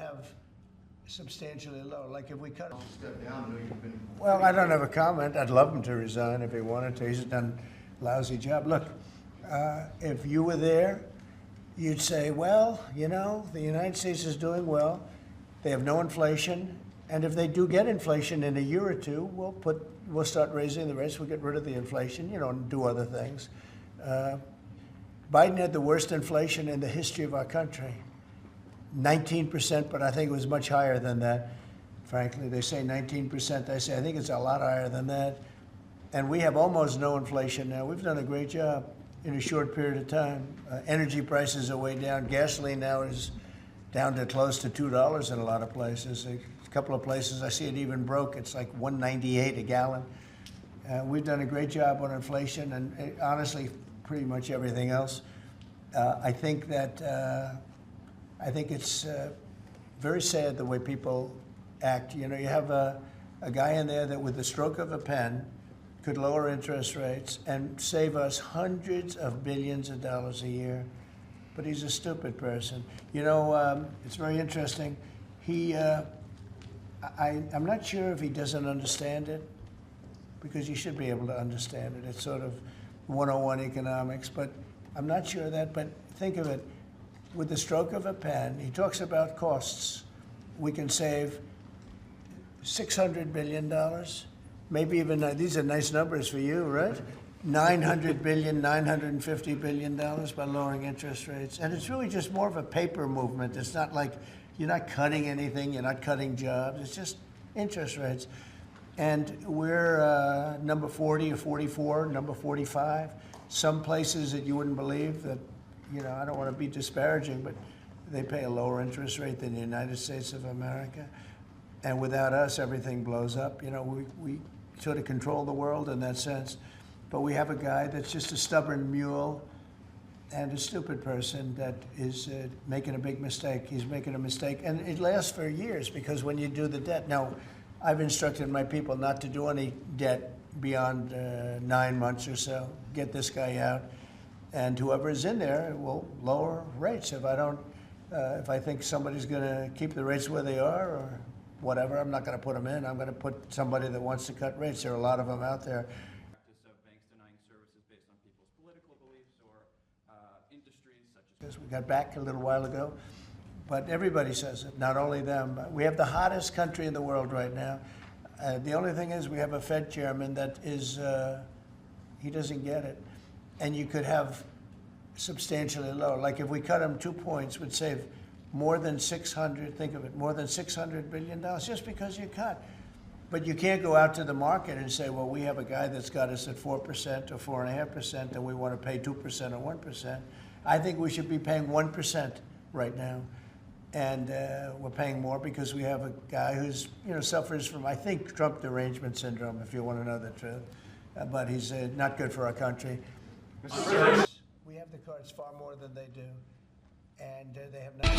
have substantially lower. Like if we cut him. Step down. I know you've been. Well, I don't have a comment. I'd love him to resign if he wanted to. He's done a lousy job. Look, if you were there, you'd say, well, you know, the United States is doing well. They have no inflation. And if they do get inflation in a year or two, we'll start raising the rates. We'll get rid of the inflation, you know, and do other things. Biden had the worst inflation in the history of our country. 19%, but I think it was much higher than that. Frankly, they say 19%. I say I think it's a lot higher than that. And we have almost no inflation now. We've done a great job in a short period of time. Energy prices are way down. Gasoline now is down to close to $2 in a lot of places. A couple of places I see it even broke. It's like $1.98 a gallon. We've done a great job on inflation and honestly, pretty much everything else. I think it's very sad the way people act. You know, you have a guy in there that with the stroke of a pen could lower interest rates and save us hundreds of billions of dollars a year. But he's a stupid person. You know, it's very interesting. I'm not sure if he doesn't understand it, because you should be able to understand it. It's sort of 101 economics, but I'm not sure of that. But think of it, with the stroke of a pen, he talks about costs. We can save $600 billion, maybe even, these are nice numbers for you, right? $900 billion, $950 billion by lowering interest rates. And it's really just more of a paper movement. It's not like you're not cutting anything, you're not cutting jobs, it's just interest rates. And we're number 40 or 44, number 45. Some places that you wouldn't believe that, you know, I don't want to be disparaging, but they pay a lower interest rate than the United States of America. And without us, everything blows up. You know, we sort of control the world in that sense. But we have a guy that's just a stubborn mule and a stupid person that is making a big mistake. He's making a mistake. And it lasts for years, because when you do the debt, now, I've instructed my people not to do any debt beyond 9 months or so. Get this guy out. And whoever is in there will lower rates. If I think somebody's going to keep the rates where they are or whatever, I'm not going to put them in. I'm going to put somebody that wants to cut rates. There are a lot of them out there. Practice of banks denying services based on people's political beliefs or industries such as... We got back a little while ago, but everybody says it, not only them. We have the hottest country in the world right now. The only thing is we have a Fed chairman that is, he doesn't get it. And you could have substantially lower. Like if we cut him 2 points, would save more than think of it, more than $600 billion just because you cut. But you can't go out to the market and say, well, we have a guy that's got us at 4% or 4.5%, and we want to pay 2% or 1%. I think we should be paying 1% right now. And we're paying more because we have a guy who's, you know, suffers from, I think, Trump Derangement Syndrome, if you want to know the truth. But he's not good for our country. We have the cards far more than they do. And they have not.